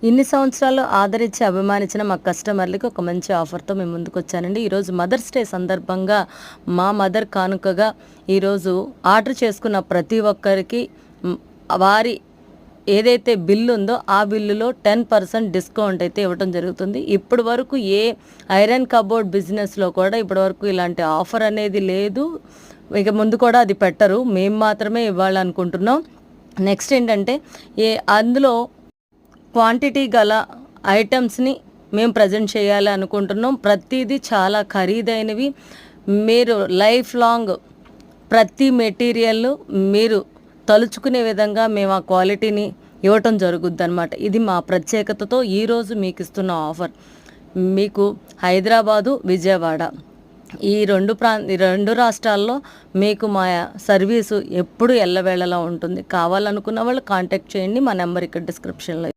ఇన్ని సంవత్సరాలు ఆదరించి అభిమానించిన మా కస్టమర్లకి ఒక మంచి ఆఫర్తో మేము ముందుకు వచ్చానండి. ఈరోజు మదర్స్ డే సందర్భంగా మా మదర్ కానుకగా ఈరోజు ఆర్డర్ చేసుకున్న ప్రతి ఒక్కరికి వారి ఏదైతే బిల్లు ఉందో ఆ బిల్లులో 10% డిస్కౌంట్ అయితే ఇవ్వడం జరుగుతుంది. ఇప్పటి వరకు ఏ ఐరన్ కబోర్డ్ బిజినెస్లో కూడా ఇప్పటి వరకు ఇలాంటి ఆఫర్ అనేది లేదు. ఇక ముందు కూడా అది పెట్టరు. మేము మాత్రమే ఇవ్వాలనుకుంటున్నాం. నెక్స్ట్ ఏంటంటే అందులో క్వాంటిటీ గల ఐటమ్స్ని మేము ప్రజెంట్ చేయాలి అనుకుంటున్నాం. ప్రతిదీ చాలా ఖరీదైనవి. మీరు లైఫ్ లాంగ్ ప్రతి మెటీరియల్ మీరు తలుచుకునే విధంగా మేము ఆ క్వాలిటీని ఇవ్వటం జరుగుద్ది అనమాట. ఇది మా ప్రత్యేకతతో ఈరోజు మీకు ఇస్తున్న ఆఫర్. మీకు హైదరాబాదు, విజయవాడ ఈ రెండు రాష్ట్రాల్లో మీకు మా సర్వీసు ఎప్పుడు ఎల్లవేళలా ఉంటుంది. కావాలనుకున్న వాళ్ళు కాంటాక్ట్ చేయండి. మా నెంబర్ ఇక్కడ డిస్క్రిప్షన్లో